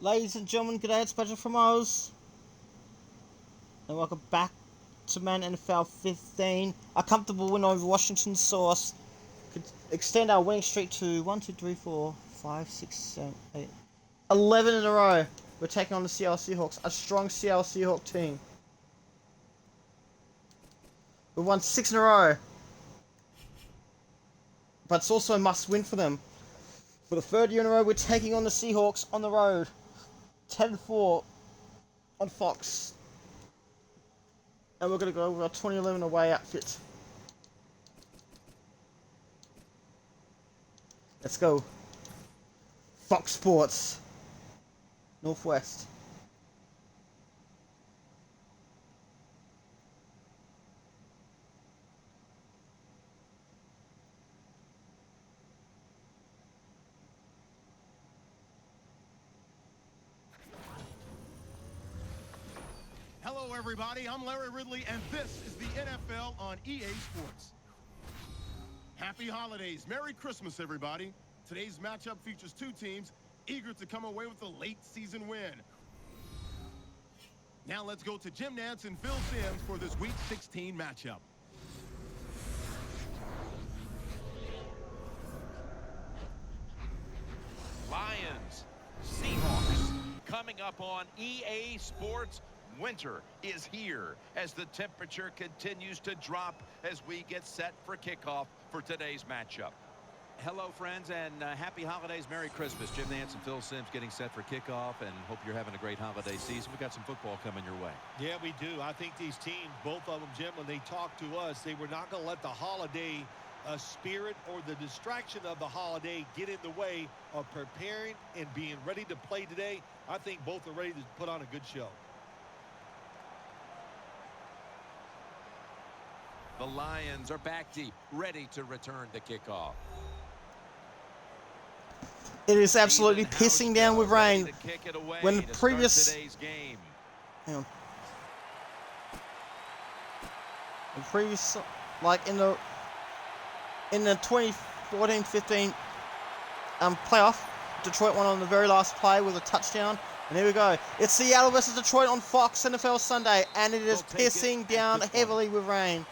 Ladies and gentlemen, g'day, it's Patrick from Oz. And welcome back to Madden NFL 15. A comfortable win over Washington Sauce could extend our winning streak to 1, 2, 3, 4, 5, 6, 7, 8, 11 in a row. We're taking on the Seattle Seahawks, a strong Seattle Seahawks team. We've won 6 in a row. But it's also a must win for them. For the third year in a row, we're taking on the Seahawks on the road. 10-4 on Fox. And we're going to go with our 2011 away outfit. Let's go. Fox Sports. Northwest. Hello, everybody. I'm Larry Ridley, and this is the NFL on EA Sports. Happy holidays. Merry Christmas, everybody. Today's matchup features two teams eager to come away with a late-season win. Now let's go to Jim Nantz and Phil Simms for this Week 16 matchup. Lions, Seahawks, coming up on EA Sports. Winter is here as the temperature continues to drop as we get set for kickoff for today's matchup. Hello, friends, and happy holidays. Merry Christmas. Jim Nantz and Phil Simms getting set for kickoff, and hope you're having a great holiday season. We've got some football coming your way. Yeah, we do. I think these teams, both of them, Jim, when they talk to us, they were not going to let the holiday spirit or the distraction of the holiday get in the way of preparing and being ready to play today. I think both are ready to put on a good show. The Lions are back deep, ready to return the kickoff. It is absolutely pissing down with rain. When the previous... Hang on. The previous... Like in the 2014-15 playoff, Detroit won on the very last play with a touchdown. And here we go. It's Seattle versus Detroit on Fox NFL Sunday. And it is pissing down heavily with rain.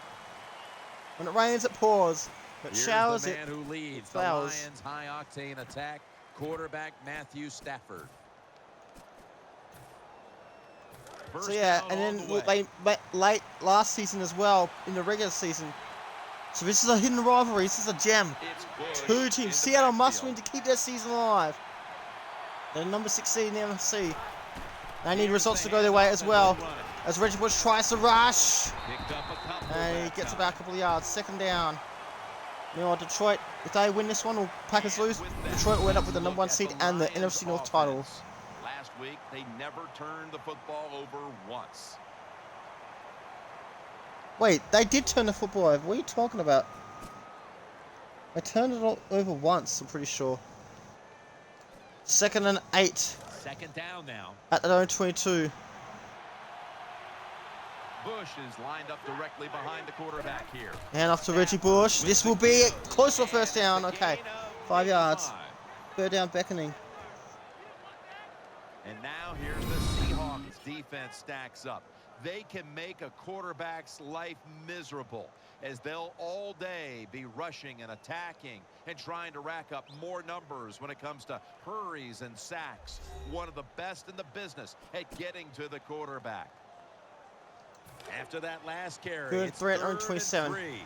When it rains, it pours. But showers, the man who leads the Lions' high-octane attack, quarterback Matthew Stafford. So yeah, and then late last season as well, in the regular season. So this is a hidden rivalry. This is a gem. Two teams. Seattle must win to keep their season alive. They're number 6 seed in the NFC. They need results to go their way as well. As Reggie Bush tries to rush. And he gets about a couple of yards. Second down. Meanwhile, Detroit, if they win this one or Packers lose, Detroit will end up with the number 1 seed and the NFC North title. Last week, they never turned the football over once. Wait, they did turn the football over. What are you talking about? They turned it over once, I'm pretty sure. 2nd and 8. Second down now. At their own 22. Bush is lined up directly behind the quarterback here. And off to Reggie Bush. This will be close to a first down. Okay, 5 yards. Third down beckoning. And now here's the Seahawks defense stacks up. They can make a quarterback's life miserable as they'll all day be rushing and attacking and trying to rack up more numbers when it comes to hurries and sacks. One of the best in the business at getting to the quarterback. After that last carry, good it's threat on 27. Reggie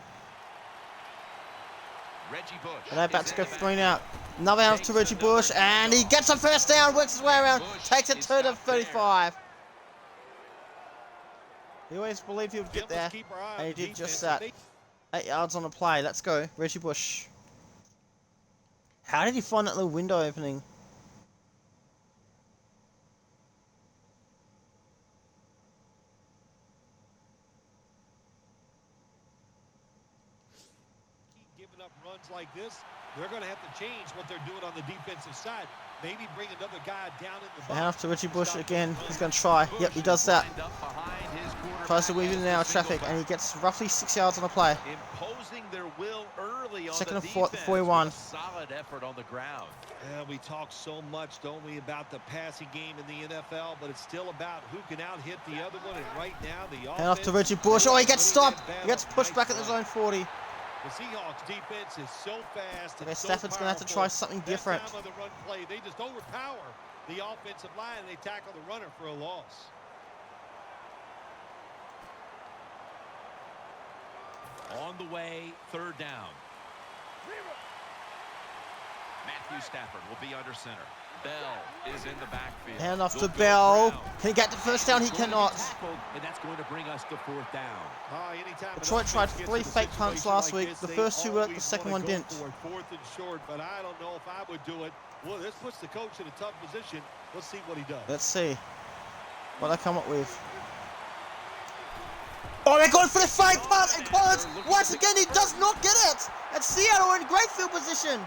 Bush. And they're about to go 3 out. Another out to Reggie Bush, and he gets a first down, works his way around, takes it to the 35. He always believed he would get there, and he did just that. 8 yards on the play. Let's go, Reggie Bush. How did he find that little window opening? Giving up runs like this, they're going to have to change what they're doing on the defensive side. Maybe bring another guy down in the box. Hand off to Reggie Bush again. He's going to try. Yep, he does that. Tries to weave in and out of traffic, and he gets roughly 6 yards on the play. Imposing their will early on 2nd and the 41. effort on the ground. Yeah, we talk so much, don't we, about the passing game in the NFL, but it's still about who can out-hit the other one, and right now the offense... Hand off to Reggie Bush. Oh, he gets stopped. He gets pushed back at the zone 40. The Seahawks defense is so fast and Okay, so Stafford's going to have to try something different. That time of the run play, they just overpower the offensive line, and they tackle the runner for a loss. On the way, 3rd down. Matthew Stafford will be under center. Bell is in the backfield. Hand off to Bell. Can he get the first down? He cannot. And that's going to bring us to 4th down. Detroit tried 3 fake punts last week. The first 2 worked, the second one didn't. 4th and short, but I don't know if I would do it. Well, this puts the coach in a tough position. Let's see what he does. Let's see what I come up with. Oh, they're going for the fake punt, and Collins, once again, he does not get it. And Seattle are in great field position.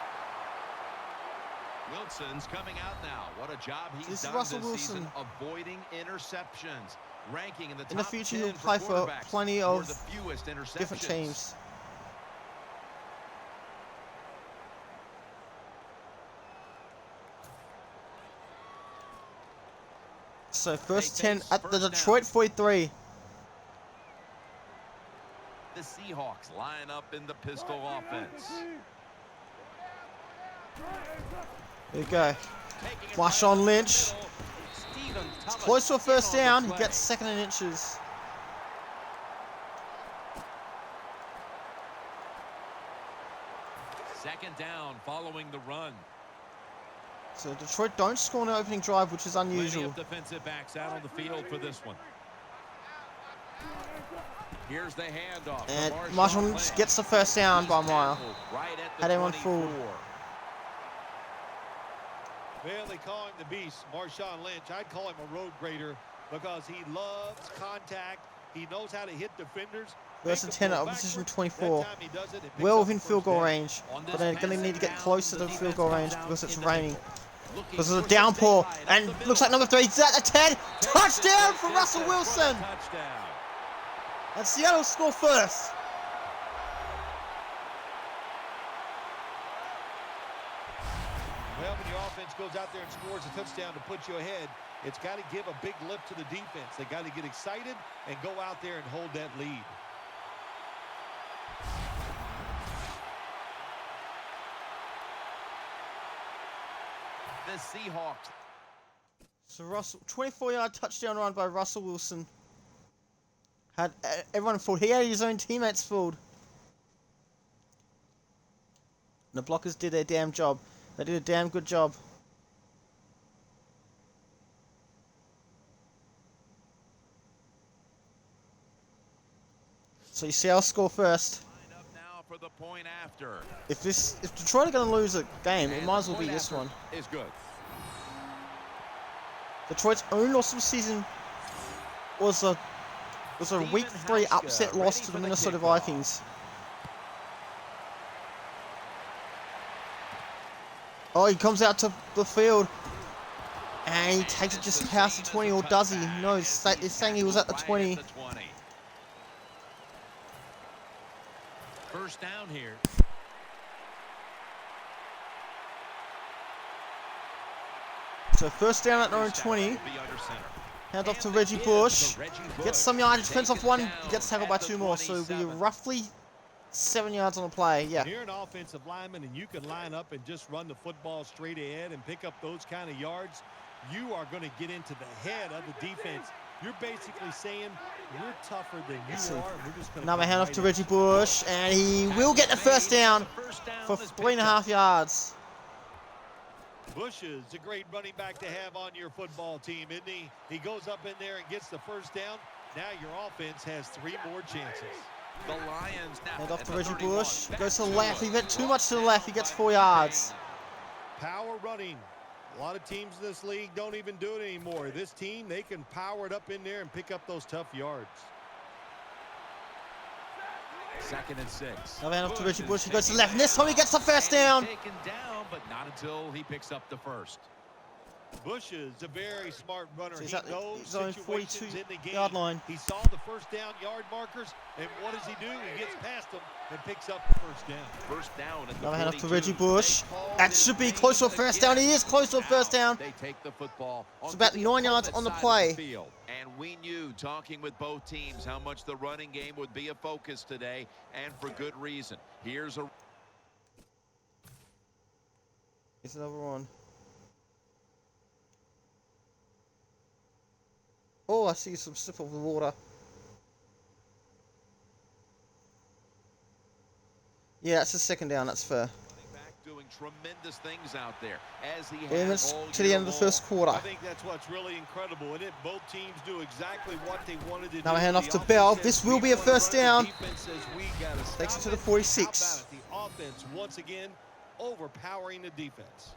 Wilson's coming out now. What a job he's done Russell this Wilson. season avoiding interceptions. Ranking in the top In the future, 10 he'll play for quarterbacks plenty for of the fewest interceptions. different teams. So first 10 at the Detroit 43. The Seahawks line up in the pistol offense. There you go. Marshawn Lynch. It's close to a first down. He gets 2nd and inches. Second down following the run. So Detroit don't score on the opening drive, which is unusual. Plenty of defensive backs out on the field for this one. Here's the handoff. And Marshawn Lynch gets the first down by a mile. Had everyone fooled. Well, they call him the beast, Marshawn Lynch. I'd call him a road grader because he loves contact. He knows how to hit defenders. First and 10 at opposition 24. Well within field goal range, but they're going to need to get closer to the field goal range because it's raining. Because of the downpour. And looks like number 3 is at the 10. Touchdown for Russell Wilson. And Seattle score first. Well, when your offense goes out there and scores a touchdown to put you ahead, it's got to give a big lift to the defense. They got to get excited and go out there and hold that lead. The Seahawks. So Russell, 24-yard touchdown run by Russell Wilson. Had everyone fooled. He had his own teammates fooled. And the blockers did their damn job. They did a damn good job. So you see, I'll score first. Line up now for the point after. If Detroit are going to lose a game, it might as well be this one. Is good. Detroit's only loss of the season was a Week 3 upset loss to the Minnesota Vikings. Oh, he comes out to the field. And he takes it just past the 20, or does he? No, he's saying he was at the 20. First down here. So first down at their own 20. Hand off to Reggie Bush. Gets some yardage, fence off 1, gets tackled by 2 more. So it'll be roughly 7 yards on the play. Yeah. When you're an offensive lineman and you can line up and just run the football straight ahead and pick up those kind of yards, you are going to get into the head of the defense. You're basically saying we're tougher than you are. We're just going to another hand off to Reggie Bush, and he will get the first down for 3.5 yards. Bush is a great running back to have on your football team, isn't he? He goes up in there and gets the first down. Now your offense has 3 more chances. The Lions now. Hand off to Reggie Bush. Goes to the left. He went too much to the left. He gets 4 yards. Power running. A lot of teams in this league don't even do it anymore. This team, they can power it up in there and pick up those tough yards. 2nd and 6. Another hand off to Reggie Bush. He goes to the left. And this time he gets the first down. Taken down, but not until he picks up the first. Bush is a very smart runner. So he's he at knows his own situations in the game. 42-yard line. He saw the first down yard markers. And what does he do? He gets past them and picks up the first down. First down at the Another hand off to 42. Reggie Bush. That should be close to a first down. He is close to a first down. They take the football. It's about 9 yards on the play. And we knew, talking with both teams, how much the running game would be a focus today, and for good reason. Here's another one. Oh, I see some sip of the water. Yeah, it's a second down. That's fair. Doing tremendous things out there as he has all to the end of the first quarter. I think that's what's really incredible, and both teams do exactly what they wanted to do. Now a hand off to Bell. This will be a first down. Takes it to the 46. The offense once again overpowering the defense.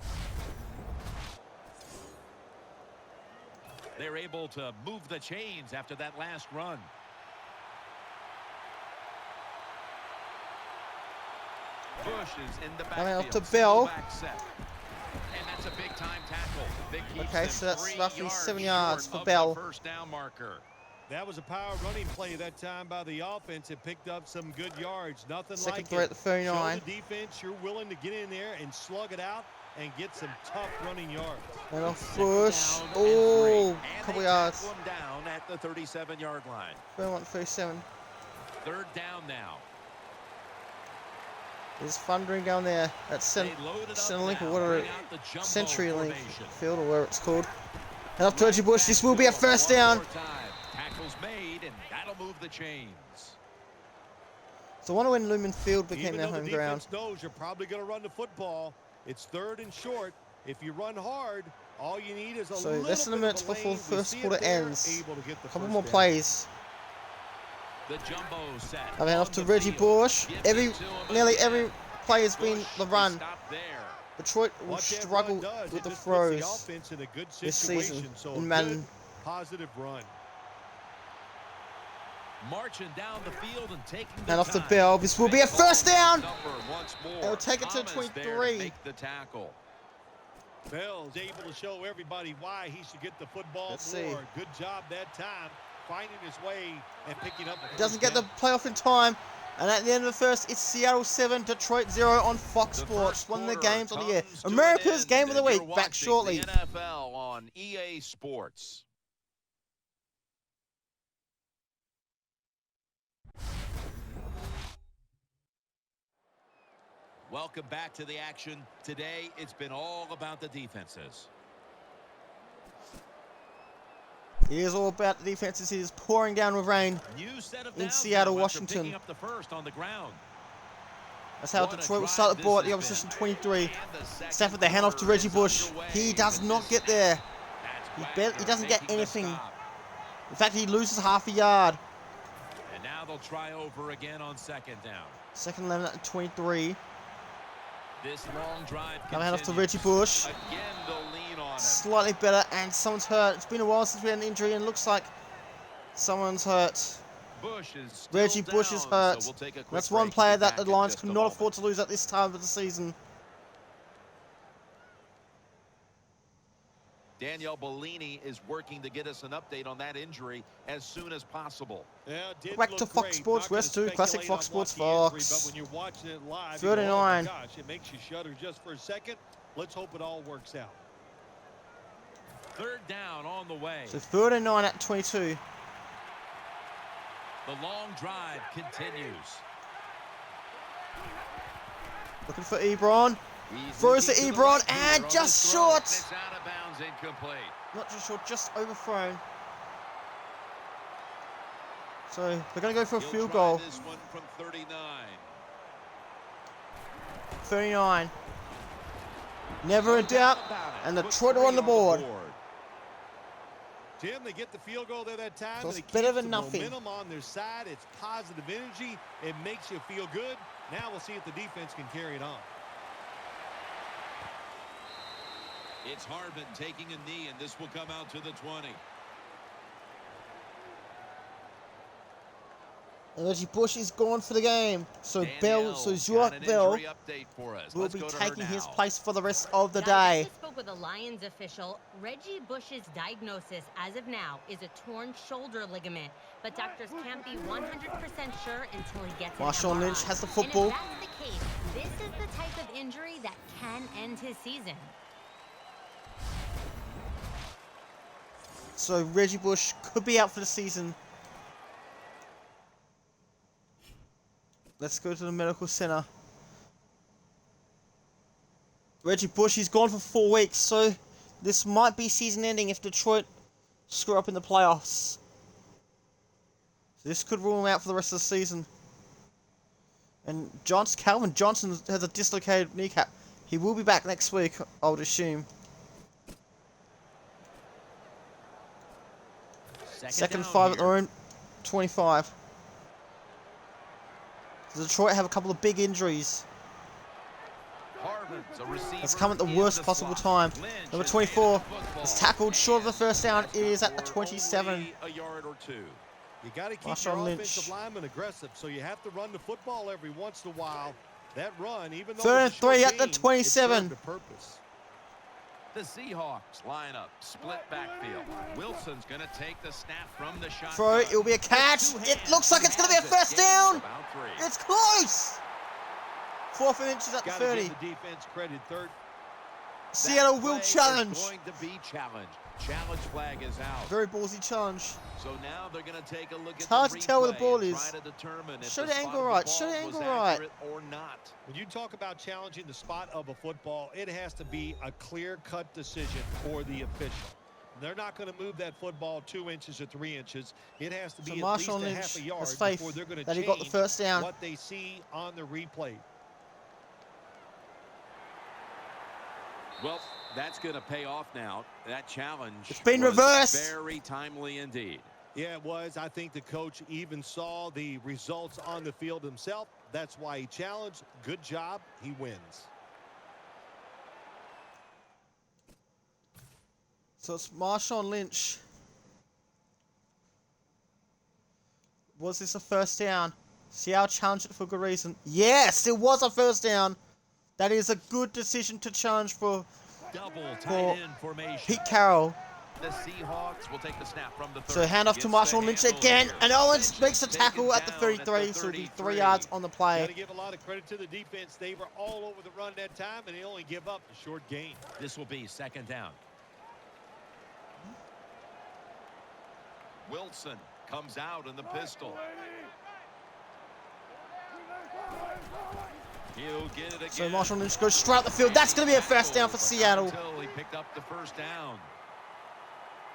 They're able to move the chains after that last run. Bush is in the Coming backfield. off to Bell. And that's a big time tackle. Big Okay, so that's 3 roughly yards 7 yards short for of Bell. the first down marker. That was a power running play that time by the offense. It picked up some good yards. Nothing Second like throw at the 39. Show the defense you're willing to get in there and slug it out and get some tough running yards. And off Bush. Oh, couple yards. One down at the 37-yard line. 37. Third down now. There's thundering down there at Centrelink or whatever, CenturyLink field or whatever it's called. And off to Reggie Bush. This will be a first down. Tackles made, and that'll move the chains. So I wonder when Lumen Field became Even their though home the ground. defense knows you're probably going to run the football. It's third and short. If you run hard, all you need is a So little less than a bit minute of a before lane. the We first see it quarter there, ends. able to get the Couple first more down. plays. The jumbo set. I'll hand off to Reggie Bush. Nearly every play has been the run. Detroit will What that struggle run does, with it the just puts throws the offense in a good this situation. season So in a Madden. good, positive run. Marching down the field and taking the And off the time. Bell. This will be a first down. Once more. They'll take it to Thomas there 23. make the tackle. Bell's able to show everybody why he should get the football Let's more. see. Good job that time, finding his way and picking up. Doesn't get the playoff in time. And at the end of the first, it's Seattle 7, Detroit 0 on Fox Sports. One of the games of the year. America's game of the week. Back shortly. The NFL on EA Sports. Welcome back to the action. Today, it's been all about the defenses. It is all about the defenses. It is pouring down with rain in Seattle, Washington. Up the first on the ground. That's how Detroit will start the ball at the opposition 23. Stafford, the handoff to Reggie Bush. He does not get there. He doesn't get anything. In fact, he loses half a yard. And now they'll try over again on second down. Second 11 at 23. This long drive Now hand off to Reggie Bush. Again, they'll lean on him. Slightly better, and someone's hurt. It's been a while since we had an injury, and it looks like someone's hurt. Bush is still Reggie Bush is down, hurt. so we'll take a quick That's one break. player We'll be that back the in Lions just a cannot moment. afford to lose at this time of the season. Danielle Bellini is working to get us an update on that injury as soon as possible. Yeah, it did Back look to Fox great. Sports Not gonna West 2, classic speculate Fox on what Sports the injury, Fox. But when you're watching it live, 39. you go, oh my gosh, it makes you shudder just for a second. Let's hope it all works out. Third down on the way. So 39 at 22. The long drive continues. Looking for Ebron. Throws to Ebron, and just short. It's out of bounds, incomplete. Not just short, just overthrown. So they're going to go for a He'll field try goal. This one from 39. 39. Never in doubt. And Detroit are on the board. Jim, they get the field goal there that time. So and it's it better keeps than the nothing. momentum on their side. It's positive energy. It makes you feel good. Now we'll see if the defense can carry it on. It's Harbin taking a knee, and this will come out to the 20. And Reggie Bush is gone for the game. So Danielle Bell, so got Zurich an Bell injury update for us. will Let's be go to her taking his now. place for the rest of the Now, day. this football with a Lions official. Reggie Bush's diagnosis as of now is a torn shoulder ligament, but doctors can't be 100% sure until he gets an Marshawn MRI. Lynch has the football. And if that's the case, this is the type of injury that can end his season. So Reggie Bush could be out for the season. Let's go to the medical center. Reggie Bush, he's gone for 4 weeks, so this might be season ending if Detroit screw up in the playoffs. So this could rule him out for the rest of the season. And Calvin Johnson has a dislocated kneecap. He will be back next week, I would assume. Second 5 at their own 25. So Detroit have a couple of big injuries. It's come at the worst possible time. Number 24 is tackled short of the first down. It is at the 27. You got to keep Marshawn your Lynch. offensive lineman aggressive, so you have to run the football every once in a while. That run, even though Third and it's a short 3 at the gain, 27. it served a purpose. The Seahawks line up, split backfield. Wilson's going to take the snap from the shotgun. Throw, it will be a catch. It looks like it's going to be a first down. It's close. 4th and inches at the Gotta 30. give the defense credit. Third. Seattle will challenge. Going to be challenged. Challenge flag is out. Very ballsy challenge. So now they're going to take a look at It's hard to tell where the replay ball and is. try to determine if Show the the spot angle of the right, ball show the was angle right. accurate or not. When you talk about challenging the spot of a football, it has to be a clear-cut decision for the official. They're not going to move that football 2 inches or 3 inches. It has to So be at Marshawn least a Lynch half a yard has faith before they're going to that he change got the first down. what they see on the replay. Well, that's going to pay off now. That challenge. It's been was reversed. Very timely indeed. Yeah, it was. I think the coach even saw the results on the field himself. That's why he challenged. Good job. He wins. So it's Marshawn Lynch. Was this a first down? Seattle challenged it for good reason. Yes, it was a first down. That is a good decision to challenge for Double tight end formation. Pete Carroll. The Seahawks will take the snap from the 30. So handoff to Gets Marshawn the Lynch handle again. here. And Owens Lynch makes a is taken tackle at the down 33. So it'll be 3 yards on the Got play. to give a lot of credit to the defense. They were all over the run that time, and they only give up a short gain. This will be second down. Wilson comes out in the pistol. He'll get it again. So Marshawn Lynch goes straight up the field. That's going to be a first down for Seattle. Until he picked up the first down.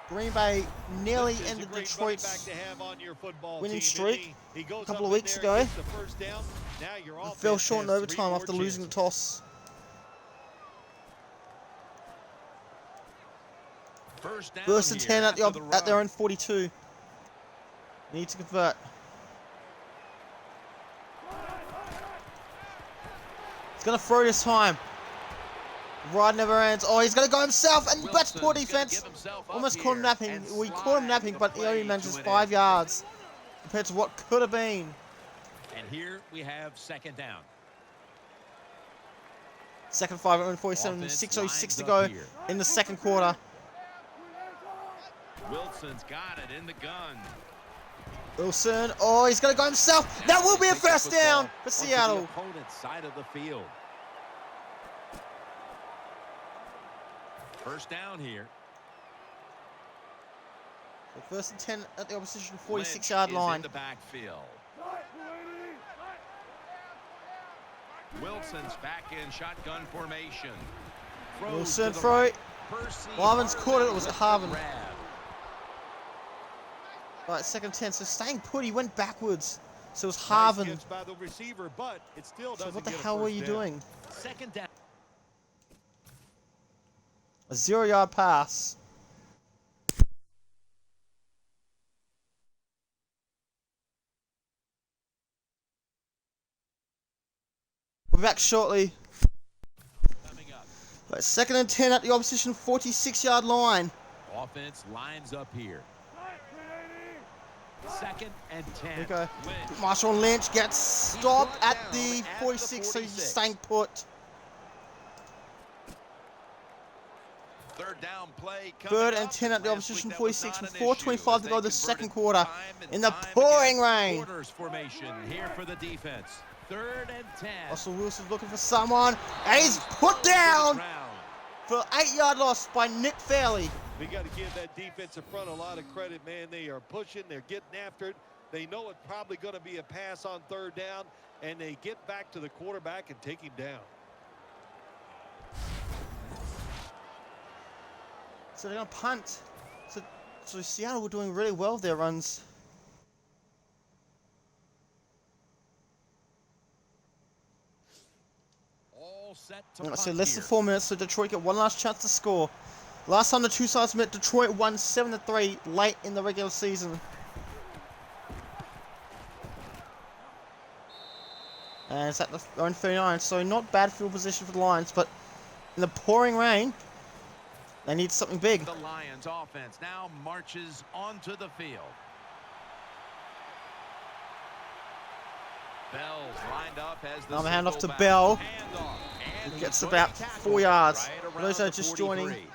Green Bay nearly This is a ended great Detroit's running back to have on your football winning team, streak isn't he? He goes a couple up of in weeks there, ago. gets the first down. Now your and offense fell short in has 3 overtime more after losing the chances. toss. First down First and here 10 after the at their run. own 42. Need to convert. He's going to throw this time. Ride never ends. Oh, he's going to go himself, and that's poor Wilson's gonna defense. give himself up Almost caught him here napping. and We caught him slide napping, the but he only play manages to an 5 end. yards compared to what could have been. And here we have second down. Second 5 at 47, Offense 6:06 to lines go up here. in the second quarter. Wilson's got it in the gun. Wilson, oh, he's going to go himself. That will be a Takes the first down football for onto Seattle. The opponent's side of the field. First down here. So first and 10 at the opposition Lynch 46-yard is line. in the backfield. Wilson's back in shotgun formation. Throws Wilson to the throw. right. Percy Harvin's caught it, or was it Harvin? Grab. Right, second 10. So staying put, he went backwards. So it was Nice Harvin. catch by the receiver, but it still So doesn't what the get a hell were first you down. doing? Second down. A 0-yard pass. We'll be back shortly. Coming up. Right, second and 10 at the opposition 46-yard line. Offense lines up here. Second and 10. Here we go. Lynch. Marshawn Lynch gets stopped brought at down the at the 46, so he's 46. staying put. Third down play. Third and 10 at the opposition 46 with 4:25 to go the second quarter in the pouring rain. Quarters formation here for the defense. Third and 10. Russell Wilson's looking for someone, and he's put down for 8-yard loss by Nick Fairley. We got to give that defensive front a lot of credit, man. They are pushing, they're getting after it. They know it's probably going to be a pass on third down, and they get back to the quarterback and take him down. So they're going to punt. So Seattle were doing really well with their runs. All set to So less than 4 minutes, so Detroit get one last chance to score. Last time the two sides met, Detroit won 7-3 late in the regular season. And it's at the own 39, so not bad field position for the Lions, but in the pouring rain, they need something big. The Lions offense now marches onto the field. Bell's lined up as the Handoff to Bell. He Gets about 4 yards. For those that are just joining,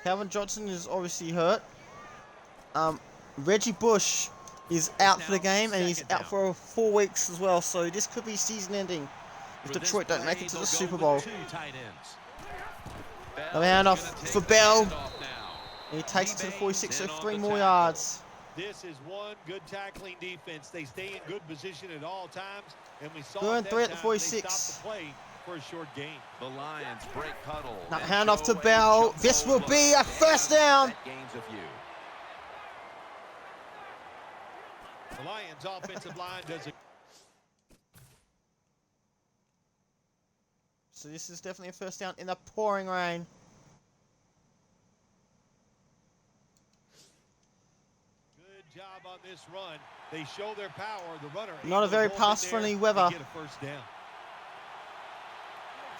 Calvin Johnson is obviously hurt. Reggie Bush is out for the game, and he's out for 4 weeks as well. So this could be season-ending if Detroit don't make it to the Super Bowl. Another handoff for Bell. And he takes it to the 46, so 3 more yards. This is one good tackling defense. They stay in good position at all times, and we saw Going that 3 at the time 46. they stopped the play for a short gain. The Lions break huddle. Now handoff to Bell. This will be a first down. Gains a few. The Lions offensive line does it. So this is definitely a first down in the pouring rain. Good job on this run. They show their power. The runner. Not a very pass-friendly weather. Get a first down.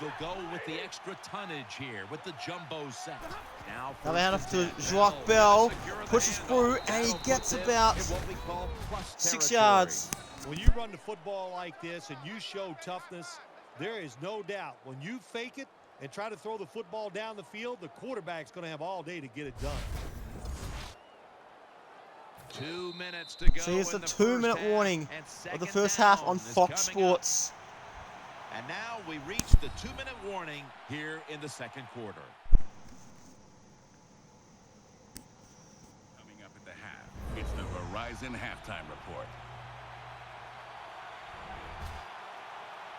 They'll go with the extra tonnage here with the jumbo set. Now Another handoff to Joak Bell. Pushes through, and he gets about 6 yards. When you run the football like this and you show toughness, there is no doubt when you fake it and try to throw the football down the field, the quarterback's going to have all day to get it done. 2 minutes to go. So here's the 2-minute warning of the first half on Fox Sports. And now we reach the 2-minute warning here in the second quarter. Coming up at the half, it's the Verizon halftime report.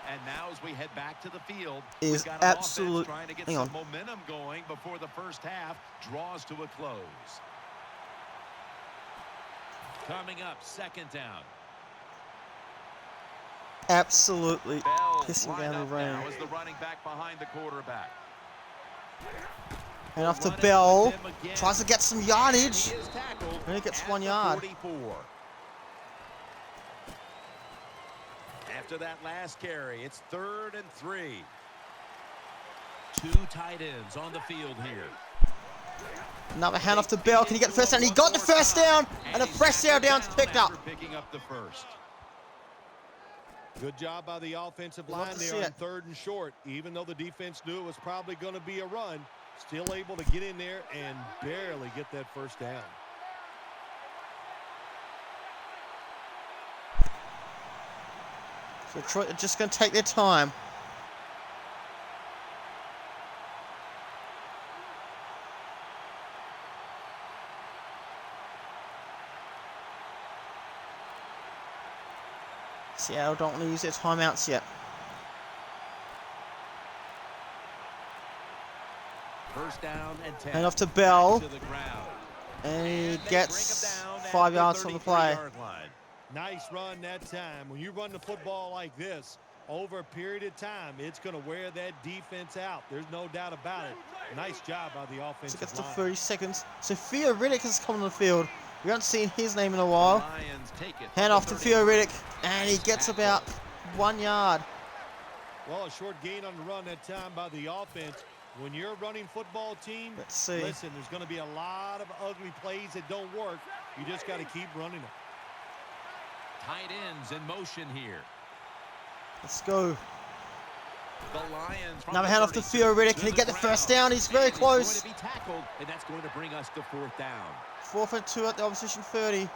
And now as we head back to the field, Is we've got an absolute. offense trying to get Hang some on. momentum going before the first half draws to a close. Coming up, second down. Absolutely Bell pissing line down up the rain. now as the running back behind the quarterback. And off to Running Bell. with him again. Tries to get some yardage. He is tackled And he gets at 1 the yard. 44. After that last carry, it's 3rd and 3. 2 tight ends on the field here. Another handoff to Bell. Can he get the first down? He got the first down, and a fresh down's picked up. After picking up the first. Good job by the offensive Love line to there see on it. 3rd and short. Even though the defense knew it was probably going to be a run, still able to get in there and barely get that first down. So Detroit are just going to take their time. Seattle don't want to use their timeouts yet. First down and 10. And off to Bell. To the ground. And he And they gets bring him down at 5 the yards on the play. 33-yard line. Nice run that time. When you run the football like this, over a period of time, it's going to wear that defense out. There's no doubt about it. Nice job by the So offensive it gets to line. 30 seconds. Theo Riddick has come on the field. We haven't seen his name in a while. Lions take it. Hand off to Theo Riddick. And he gets about 1 yard. Well, a short gain on the run that time by the offense. When you're a running football team, Let's see. listen, there's going to be a lot of ugly plays that don't work. You just got to keep running them. Tight ends in motion here. Let's go. The Lions Another hand off the field. Ready? Can he get the first down? He's very close. He's going to be tackled, and that's going to bring us to 4th down. 4th and 2 at the opposition 30.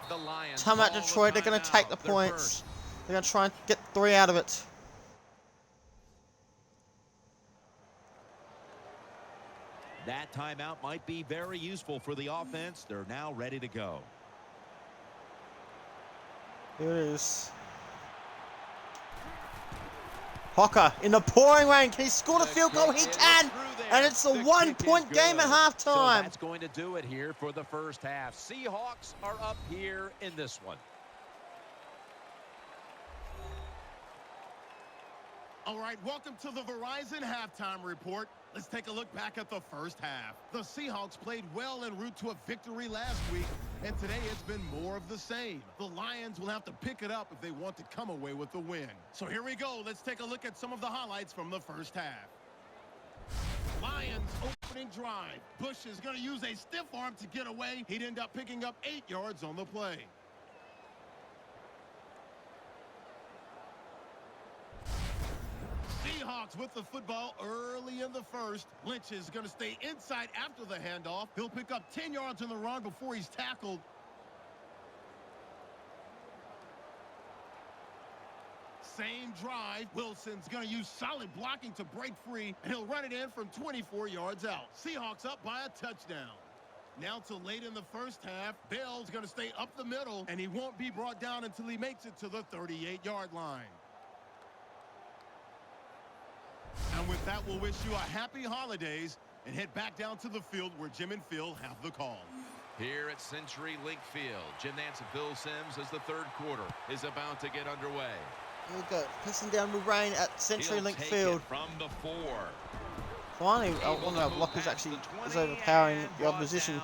The Lions Time out Detroit. They're going to take the points. They're going to try and get 3 out of it. That timeout might be very useful for the offense. They're now ready to go. Here it is. Hocker in the pouring rain. Can he score the field goal? He can. And it's a 1-point game at halftime. So that's going to do it here for the first half. Seahawks are up here in this one. All right, welcome to the Verizon Halftime Report. Let's take a look back at the first half. The Seahawks played well en route to a victory last week, and today it's been more of the same. The Lions will have to pick it up if they want to come away with the win. So here we go. Let's take a look at some of the highlights from the first half. Lions opening drive. Bush is going to use a stiff arm to get away. He'd end up picking up 8 yards on the play. Seahawks with the football early in the first. Lynch is going to stay inside after the handoff. He'll pick up 10 yards on the run before he's tackled. Same drive. Wilson's going to use solid blocking to break free, and he'll run it in from 24 yards out. Seahawks up by a touchdown. Now to late in the first half, Bell's going to stay up the middle, and he won't be brought down until he makes it to the 38-yard line. And with that, we'll wish you a happy holidays and head back down to the field where Jim and Phil have the call. Here at CenturyLink Field, Jim Nance and Phil Simms as the third quarter is about to get underway. Here we go. Pissing down the rain at CenturyLink Field. From the 4. Finally, one of our blockers actually is overpowering the opposition.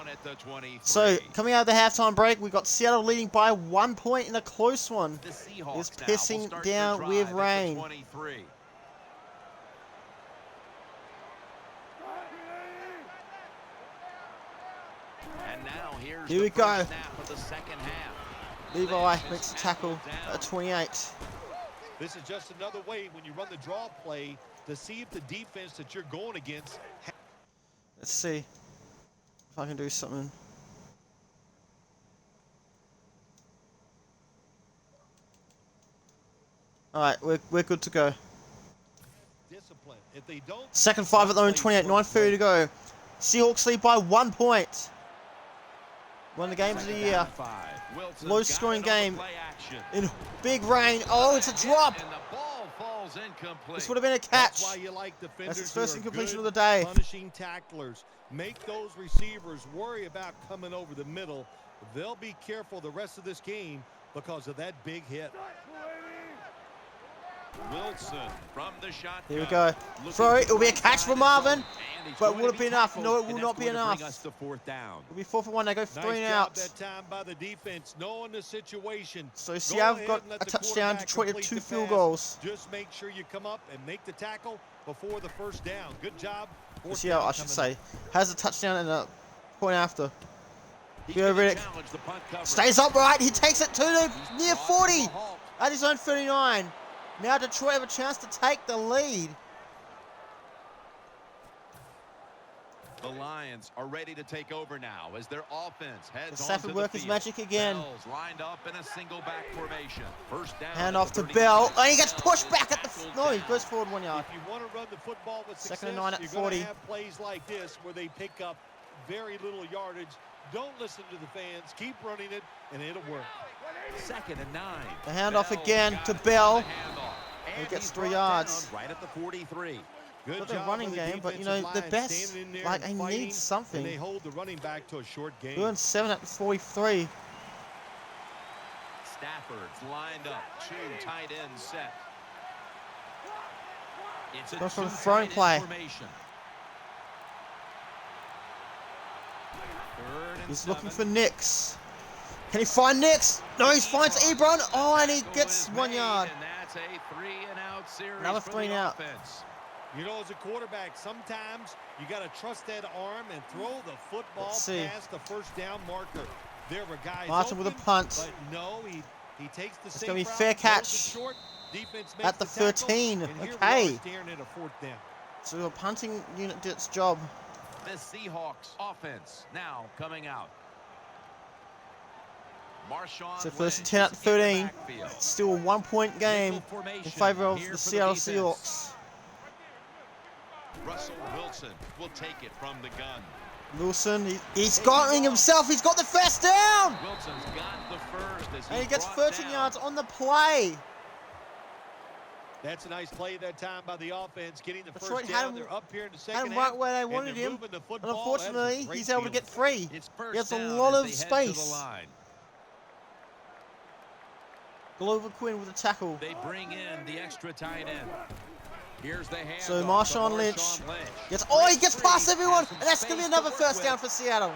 So, So, coming out of the halftime break, we got Seattle leading by 1 point in a close one. the Seahawks It's now pissing will start down their with drive at rain. the 23. And now here's Here the we go. first snap of the second half. Levi makes a tackle at 28. This is just another way when you run the draw play to see if the defense that you're going against. Let's see if I can do something. Alright, we're good to go. Discipline. If they don't. Second 5 at their own 28, 9:30 to go. Seahawks lead by 1 point. One of the games of the year. Low scoring game in big rain. Oh, it's a drop. And the ball falls incomplete. This would have been a catch. That's why you like defenders. That's his first who are incompletion good of the day. Punishing tacklers. Make those receivers worry about coming over the middle. They'll be careful the rest of this game because of that big hit. Wilson from the shotgun. Here we go. Throw it. It'll be a catch for Marvin. But will it be enough? No, it will not be enough. Us to 4th down. It'll be 4 for 1. They go for 3 Nice and job out. that time by the defense, knowing the situation. So Go Seattle ahead got and let a the touchdown. quarterback Detroit had complete 2 the field pass. goals. Just make sure you come up and make the tackle before the first down. Good job. Fourth Seattle, down I should coming say, has a touchdown and a point after. He's Go gonna Riddick. challenge the punt coverage. Stays upright. He takes it to the near Brought 40 to a halt. at his own 39. Now Detroit have a chance to take the lead. The Lions are ready to take over now as their offense heads The Stafford onto the work his field. magic again. Bells lined up in a single back formation. First down. Hand at off the to 39. Bell. And he gets pushed Bell back is at the... tackled No, he down. goes forward 1 yard. If you want to run the football with success, Second and 9 at you're 40. going to have plays like this where they pick up very little yardage. Don't listen to the fans. Keep running it, and it'll work. 2nd and 9. The handoff Bell again got to it on Bell. the handoff. He And gets he's 3 brought yards. down right at the 43. Good Got the job running by the game, but you defensive know, the line best, standing in there like, and I fighting, need something. And they hold the running back to a short game. 2 and 7 at the 43. Stafford's lined up. 2 tight ends set. It's a Go for the 2 throwing tight play. end formation. Third and He's looking 7. for Nix. Can he find Nix? No, he finds Ebron. Oh, and he Tackle gets is 1 made, yard. And that's a 3-and-out series Another for 3 and the out. offense. You know, as a quarterback, sometimes you got to trust that arm and throw the football past the first down marker. There were guys Martin open, with a punt. but no, he takes the It's safe going to be route, fair throws it catch short, defense makes at the tackle, 13. and here we Okay. are staring at a fourth down. So the punting unit did its job. The Seahawks offense now coming out. Marshawn So first and Lynch 10 at the is in the 13. backfield. Still a 1-point game Nickel formation in favor of here the for Seattle defense. Seahawks. Russell Wilson will take it from the gun. Wilson, he's gotten himself. He's got the first down. Wilson's got the first as And he gets brought 13 down. yards on the play. That's a nice play that time by the offense, getting the Detroit first had down. him- They're up here in the Had second him half. right where they and wanted they're him. moving the And football. unfortunately, That is a great he's able to field. get free. It's first He has a down lot as of they head to the space. line. Glover Quinn with a tackle. They bring in the extra tight end. Here's the handoff. So to Marshawn Lynch he gets past everyone, and that's going to be another first down for Seattle.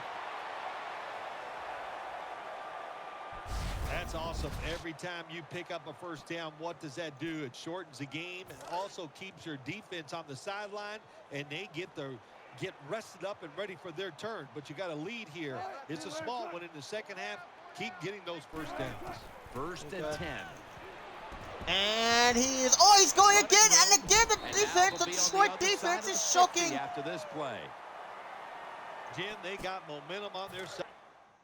That's awesome. Every time you pick up a first down, what does that do? It shortens the game and also keeps your defense on the sideline, and they get rested up and ready for their turn. But you got a lead here. It's a small one in the second half. Keep getting those first downs. First and 10. And he's going again, and again the defense, the Detroit defense is shocking. After this play. Jim, they got momentum on their side.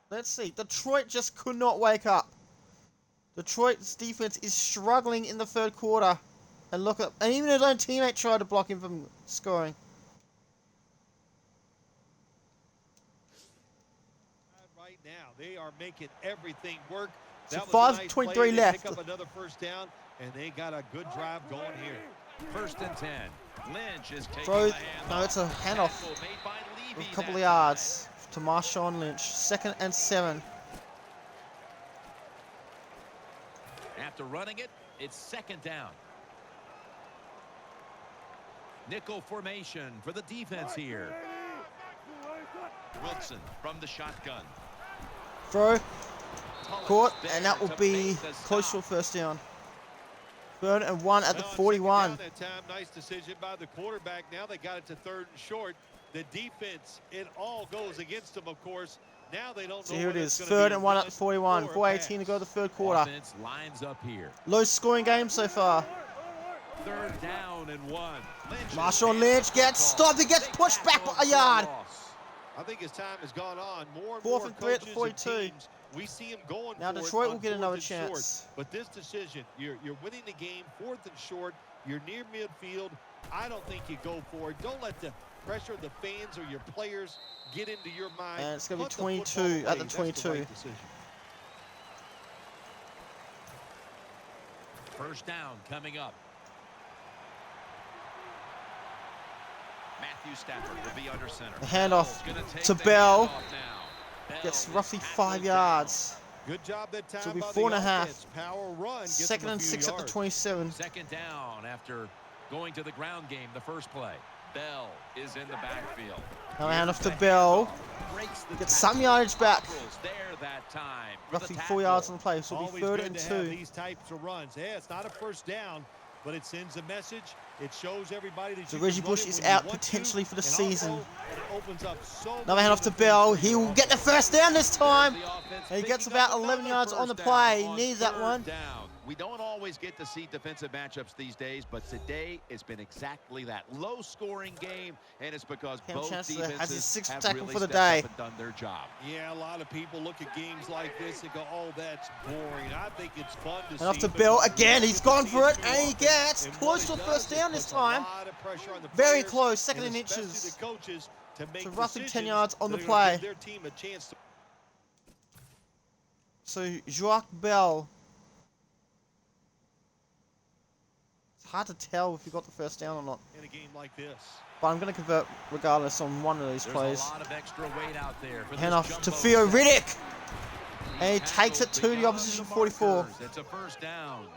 Let's see, Detroit just could not wake up. Detroit's defense is struggling in the third quarter. And and even his own teammate tried to block him from scoring. Right now, they are making everything work. So That was a nice 5:23 play. They left. Pick up another first down, and they got a good drive going here. First and 10. Lynch is taking Throw, the handoff. no, it's a handoff Tackle made by Levy with a couple of that yards to Marshawn Lynch. 2nd and 7. time. After running it, it's second down. Nickel formation for the defense here. Wilson from the shotgun. Throw, caught, There and that will to be make the close to stop. a first down. 3rd and 1 at the Well, on 41. second down that time, nice decision by the quarterback. Now they got it to 3rd and short. The defense, it all goes against them, of course. Now they don't So know here it whether is, it's gonna 3rd be and 1 at run the 41. or a 4:18 to pass. go the third quarter. Offense lines up here. Low scoring game so far. 3rd down and 1. Marshawn Lynch gets stopped. He gets pushed back a yard. I think as time has gone on, more and 4th more and 3 at the coaches 42. and teams, we see them going Now for it Detroit on will get 4th another and short. chance. But this decision, you're winning the game 4th and short. You're near midfield. I don't think you go for it. Don't let the pressure of the fans or your players get into your mind. And it's gonna be Punt the football 22 at away. the That's 22. right decision. First down coming up. Matthew Stafford will be under center. The handoff Bell's gonna take to the Bell. handoff now. Gets Bell roughly is 5 tackled yards. Good job that time So it'll be by 4.5. the offense. Power run. Gets 2nd them a and few 6 at the yards. 27. down. Second down after going to the ground game the first play. Bell is in the backfield. Now a handoff to The Bell. handoff. Breaks the Gets tackle. some yardage back. Tackles there that time for the Roughly 4 tackle. yards on the play. So it'll be Always 3rd good and to have 2. these types of runs. Yeah, it's not a first down, but it sends a message. It shows everybody that So you Reggie can run Bush it is when you out want potentially to, for the and season. also it opens up so Another many handoff to other Bell. things for He your will get the offense. first down this time. The offense And he gets picking up about 11 another yards on the first play. down He needs that third one. Down. We don't always get to see defensive matchups these days, but today it's been exactly that. Low-scoring game, and it's because Cam both Chancellor has his defenses 6th have tackle really for the stepped day. up and done their job. Yeah, a lot of people look at games like this and go, oh, that's boring. I think it's fun to see. Enough to but Bell we again. don't He's get to gone see for it it, too and he often. gets And close what to a it first does, down it this puts a time. lot of pressure on the Very players close, 2nd and and especially inches. the coaches to make So roughly 10 decisions yards on that the are gonna play. give their team a chance to. So Joak Bell. It's hard to tell if he got the first down or not. In a game like this. But I'm going to convert regardless on one of these There's plays. a lot of extra weight out there for Hand this off to jumbo Theo set. Riddick. He And he takes it tackled to the beyond opposition 44. markers. It's a first down.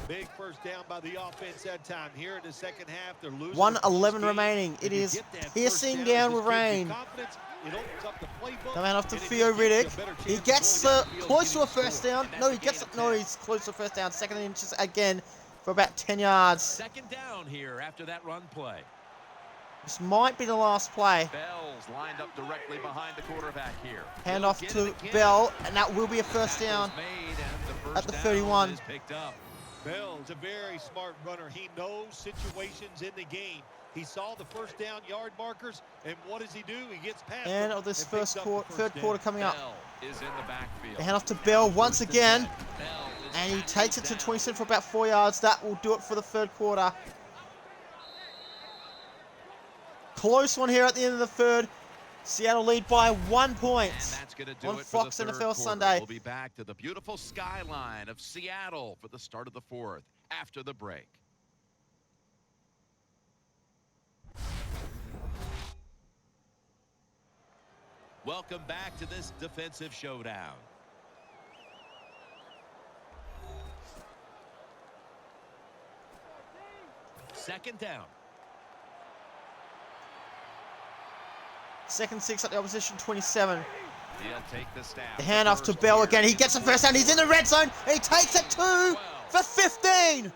Big first down by the offense that time. Here in the second half, they're losing. 1:11 the remaining. If It you is get that piercing first down it with just gives you rain. confidence. It opens up the playbook, Now hand off to and it Theo just gives you a Riddick. better He chance gets of going downfield and close to a getting first scored. down. And No, that's he a gets gain of no. 10. He's close to a first down. 2nd and inches again for about 10 yards. Second down here after that run play. This might be the last play. Bell's lined up directly behind the quarterback here. Hand off to Bell, and that will be a first down at the 31. Bell's a very smart runner. He knows situations in the game. He saw the first down yard markers, and what does he do? He gets past And them of this and third quarter coming up. Bell is in the backfield. They hand off to Bell once again, and he takes it to 27 for about 4 yards. That will do it for the third quarter. Close one here at the end of the third. Seattle lead by 1 point on Fox NFL Sunday. We'll be back to the beautiful skyline of Seattle for the start of the fourth after the break. Welcome back to this defensive showdown. Second down. 2nd and 6 at the opposition 27. He'll take the snap. The handoff to Bell again. He gets the first down. He's in the red zone. And he takes it 2 for 15.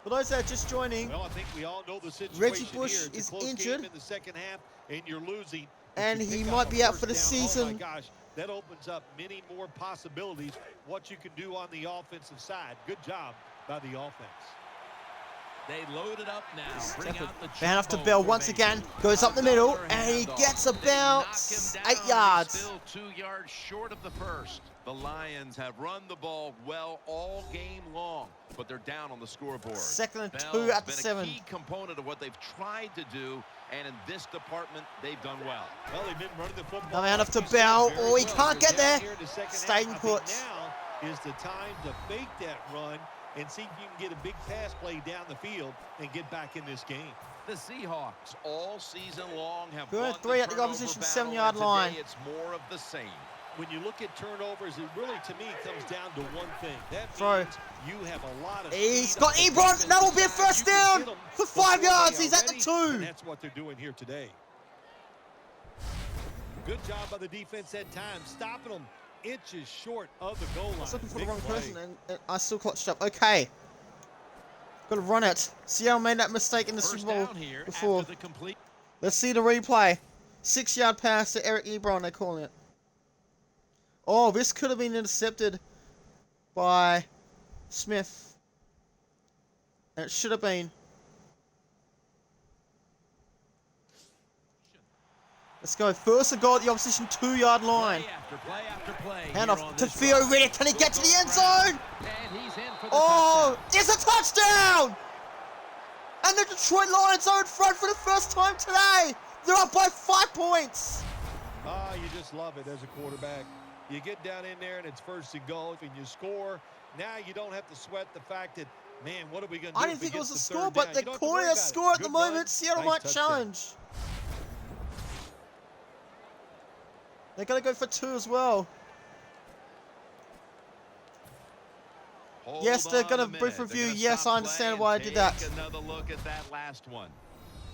For those that are just joining, well, I think we all know the situation Reggie Bush here. It's is a close injured. game in the second half, and you're losing. And If you he pick might up be a out for the first down, season. Oh my gosh, that opens up many more possibilities. What you can do on the offensive side. Good job by the offense. They load it up now. Bring out the hand off to jumbo Bell once formation. again. Goes up the middle, Another and he handoff. gets They about knock him 8 down. yards. Still 2 yards short of the first. The Lions have run the ball well all game long, but they're down on the scoreboard. 2nd and 2 Bell's at the been 7. a key component of what they've tried to do, and in this department, they've done well. Well, they've been running the football. Now hand off to like you said, Bell. very Oh, he well. can't They're get down there. here in the second Staying half. I think put. now is the time to fake that run and see if you can get a big pass play down the field and get back in this game. The Seahawks all season long have Good, won 3 the at the turnover opposition battle, 7-yard and line. today it's more of the same. When you look at turnovers, it really, to me, comes down to one thing. That Throw. means you have a lot of He's speed got on the Ebron. defensive That'll be a side. first You can down hit 'em for before 5 they yards. are He's at the ready, 2. and that's what they're doing here today. Good job by the defense that time, stopping them inches short of the goal line. I was looking for the Big wrong play. person, and I still clutched up. Okay. Got to run it. Seattle made that mistake in the First Super Bowl down here before. after the complete. Let's see the replay. 6-yard pass to Eric Ebron, they're calling it. Oh, this could have been intercepted by Smith. And it should have been. Let's go. First and goal at the opposition 2-yard line. Play after play after play. Hand here off on to this Theo drive. Riddick. Can he get to the end zone? And he's in for the Oh, touchdown. it's a touchdown! And the Detroit Lions are in front for the first time today. They're up by 5 points. Ah, you just love it as a quarterback. You get down in there and it's first and goal and you score. Now you don't have to sweat the fact that, man, what are we going to do? I didn't if think it was a gets to score, third but down? they're You don't have to calling worry a about it. score at the Good moment. run, Seattle nice might touchdown. challenge. They're going to go for 2 as well. Hold Yes, they're on gonna a minute. brief They're review. gonna Yes, stop I understand play why I and did that. take another look at that last one.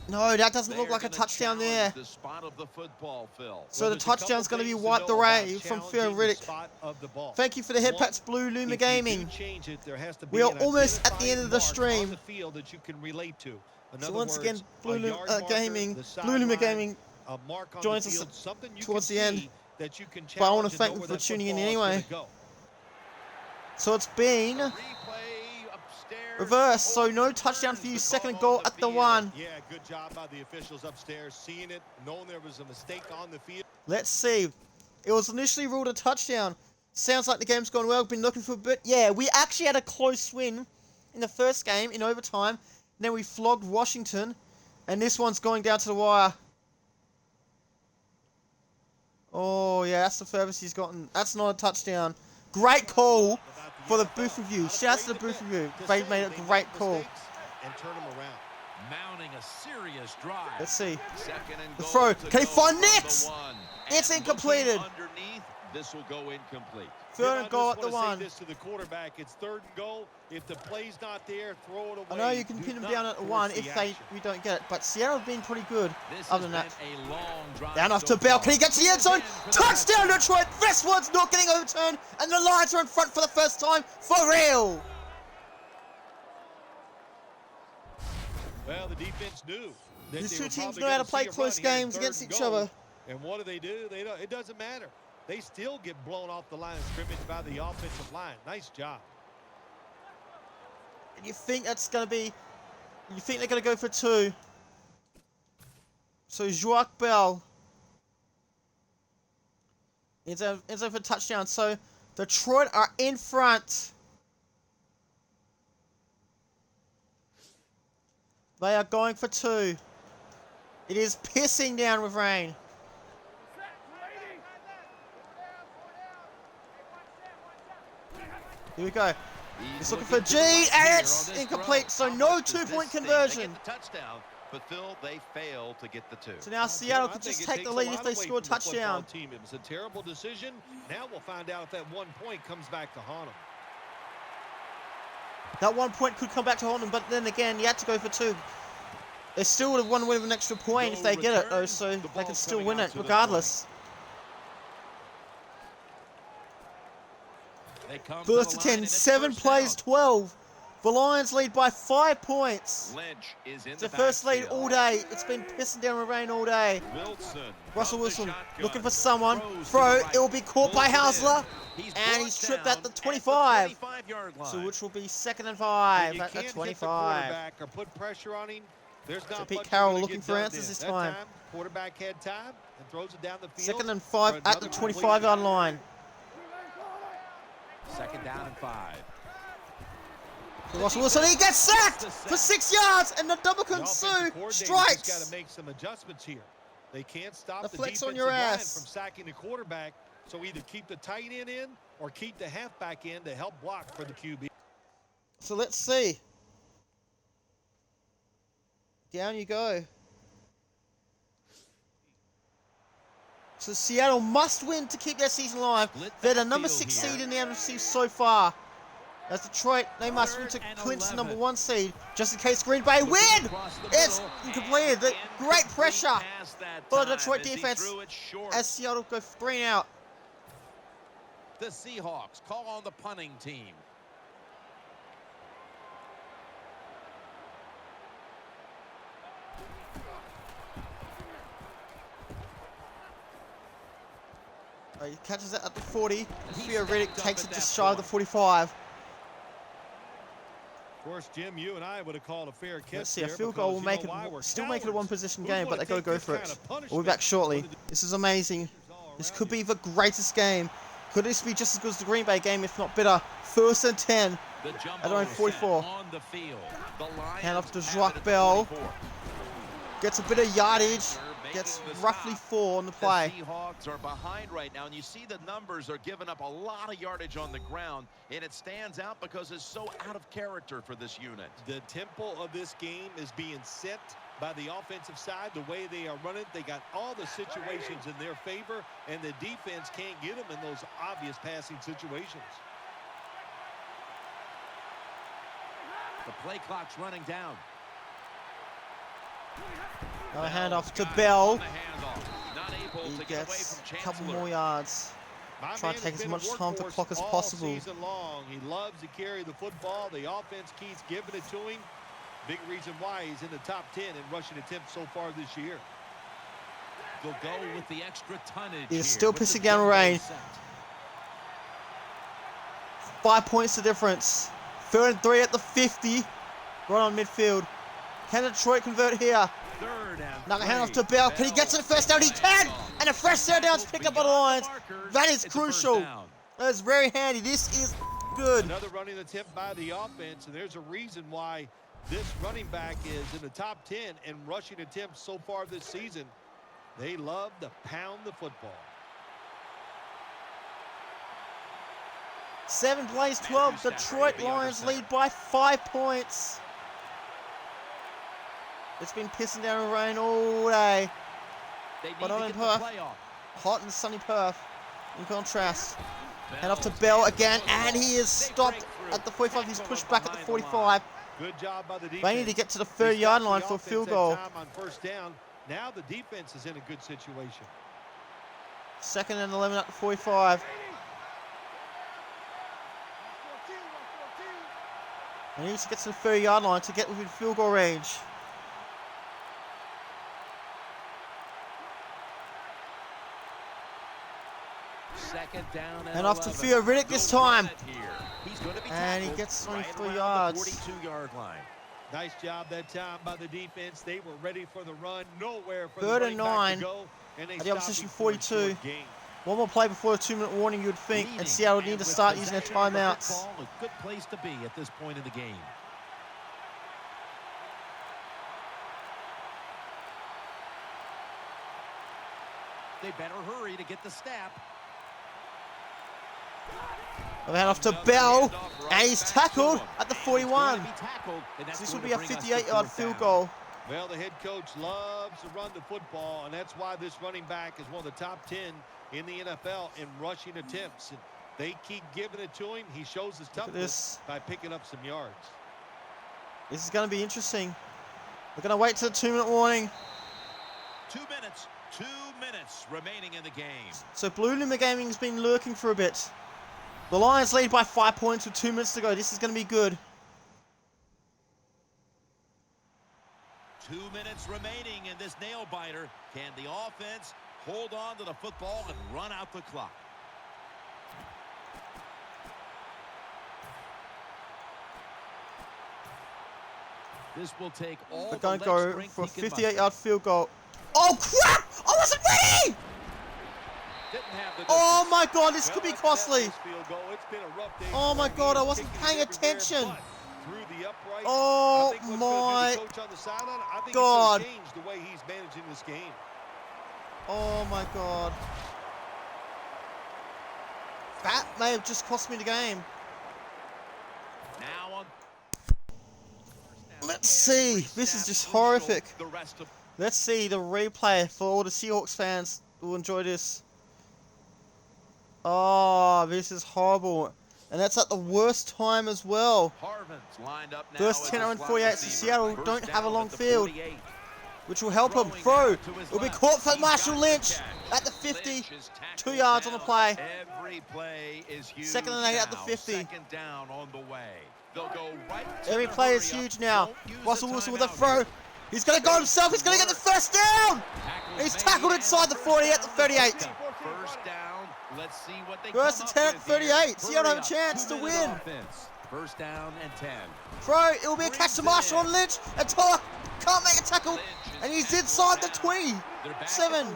No, that doesn't They look are like a gonna touchdown there. challenge the spot of the football, Phil. So Well, the there's a couple touchdown's going to be things wiped know away about from Theo challenging the Riddick. spot of the ball. Thank you for the head One, pats, Blue Luma if you Gaming. do change it, there has to be We are an almost at the end of the identifying mark stream. on the field that you can relate to. In So other once again, words, Blue a Luma yard marker, Gaming, the Blue Luma sideline, Gaming a mark on joins the us field, something you towards can the end. see that you can But I want to challenge and thank know them where for that tuning in football is anyway. gonna go. So it's been Replay upstairs. reverse. So no touchdown for you. Overturns the Second call goal on the at the field. 1. Yeah, good job by the officials upstairs, seeing it, knowing there was a mistake on the field. Let's see. It was initially ruled a touchdown. Sounds like the game's gone well. Been looking for a bit. Yeah, we actually had a close win in the first game in overtime. Then we flogged Washington. And this one's going down to the wire. Oh, yeah, that's the furthest he's gotten. That's not a touchdown. Great call for the booth review. Shouts to the booth review. They made a great call. And turn them around. Mounting a serious drive. Let's see. Second and The goal throw. to Can he go find from the Nix? one. It's And incompleted. looking underneath, This will go incomplete. Third and goal at the I just want one. to say this to the quarterback. It's 3rd and goal. If the play's not there, throw it away. I know you can pin them down at the one if we don't get it, but Seattle have been pretty good. Other than that, down off to Bell. Can he get to the end zone? Touchdown, Detroit! This one's not getting overturned, and the Lions are in front for the first time for real. Well, the defense knew. These two teams know how to play close games against each other. And what do? It doesn't matter. They still get blown off the line of scrimmage by the offensive line. Nice job. And you think that's going to be... You think they're going to go for 2. So Joak Bell ends up for touchdown. So Detroit are in front. They are going for 2. It is pissing down with rain. Here we go. He's looking for G, and it's incomplete, so no 2-point conversion. Touchdown, but Phil, they fail to get the 2. So now Seattle could just take the lead if they score a touchdown. It was a terrible decision. Now we'll find out if that 1 point comes back to haunt them. That 1 point could come back to haunt them, but then again, you had to go for 2. They still would have won with an extra point if they get it, though, so they can still win it regardless. First and 10, 7 plays, 12. The Lions lead by 5 points. Lynch is in it's the first lead all day. It's been pissing down with rain all day. Russell Wilson looking for someone. Throw. It will be caught by Hausler. And he's tripped at the 25. So which will be 2nd and 5 at the 25. Or put pressure on him. There's not so Pete much Carroll looking for answers this time. Quarterback had time and throws it down the field. 2nd and 5 at the 25-yard line. 2nd down and 5. Russell Wilson, he gets sacked for 6 yards, and the Ndamukong Suh strikes. Got to make some adjustments here. They can't stop the flex defensive on your line ass from sacking the quarterback. So either keep the tight end in or keep the halfback in to help block for the QB. So let's see. Down you go. So Seattle must win to keep their season alive. They're the number 6 seed in the NFC so far. As Detroit, they must win to clinch the number 1 seed, just in case Green Bay win. It's incompleted. The great pressure for the Detroit defense as Seattle go 3 and out. The Seahawks call on the punting team. He catches it at the 40. Theo Riddick takes it just shy of the 45. Of course, Jim, you and I would have called a fair catch. Let's see, a field goal will make it, still make it a 1-possession game, but they got to go for it. We'll be back shortly. This is amazing. This could be the greatest game. Could this be just as good as the Green Bay game, if not better? 1st and 10 at around 44. Hand off to Joak Bell. Gets a bit of yardage. Gets roughly 4 on the play. The Seahawks are behind right now, and you see the numbers are giving up a lot of yardage on the ground, and it stands out because it's so out of character for this unit. The tempo of this game is being set by the offensive side. The way they are running, they got all the situations in their favor, and the defense can't get them in those obvious passing situations. The play clock's running down. Now a handoff to Bell. He gets a couple more yards. Try to take as much time off the clock as possible. He loves to carry the football. The offense keeps giving it to him. Big reason why he's in the top 10 in rushing attempts so far this year. They'll go with the extra tonnage. He's still pissing down rain. 5 points the difference. 3rd and 3 at the 50. Right on midfield. Can Detroit convert here? Another handoff to Bell. Can he get to the first down? He can! And a fresh third down is picked up by the Lions. That is crucial. That is very handy. This is good. Another running attempt by the offense, and there's a reason why this running back is in the top 10 in rushing attempts so far this season. They love to pound the football. 7 plays 12. Detroit Lions lead by 5 points. It's been pissing down with rain all day. But not in Perth. Hot and sunny Perth. In contrast. Hand off to Bell again, and he is stopped at the 45. He's pushed back at the 45. Good job by the defense. They need to get to the 30-yard line for a field goal. On first down. Now the defense is in a good situation. 2nd and 11 at the 45. And he needs to get to the 30-yard line to get within field goal range. Second down And off to Theo Riddick this time. And he gets right 23 yards. 42-yard line. Nice job that time by the defense. They were ready for the run. Nowhere for 3rd the and running back 9 to go. And they at the stopped opposition him for a 42. short gain. One more play before a 2-minute warning, you would think. And Seattle need to start using their timeouts. A good place to be at this point in the game. They better hurry to get the snap. They hand off to Bell, and he's tackled at the 41. So this will be a 58-yard field goal. Well, the head coach loves to run the football, and that's why this running back is one of the top 10 in the NFL in rushing attempts. And they keep giving it to him. He shows his toughness by picking up some yards. This is going to be interesting. We're going to wait till the 2-minute warning. 2 minutes. 2 minutes remaining in the game. So Blue Luma Gaming's been lurking for a bit. The Lions lead by 5 points with 2 minutes to go. This is going to be good. 2 minutes remaining in this nail-biter. Can the offense hold on to the football and run out the clock? This will take all They're the going to leg go strength for a he can 58-yard field goal. Oh, crap! I wasn't ready! Oh, my God, this could be costly. Oh, my God, I wasn't paying attention. Oh, my God. Oh, my God. That may have just cost me the game. Let's see. This is just horrific. Let's see the replay for all the Seahawks fans who will enjoy this. Oh, this is horrible. And that's at the worst time as well. First 10 and 48, so Seattle don't have a long field, which will help them. Throw will be caught for Marshall Lynch at the 50. 2 yards on the play. Second and 8 at the 50. Every play is huge now. Russell Wilson with a throw. He's going to go himself. He's going to get the first down. He's tackled inside the 40 at the 38. First down. Let's see what they First and 10 at 38. Seattle have a chance to win. First down and 10. Throw. It will be a catch to Marshall on Lynch. And Toller can't make a tackle. And he's inside the 27.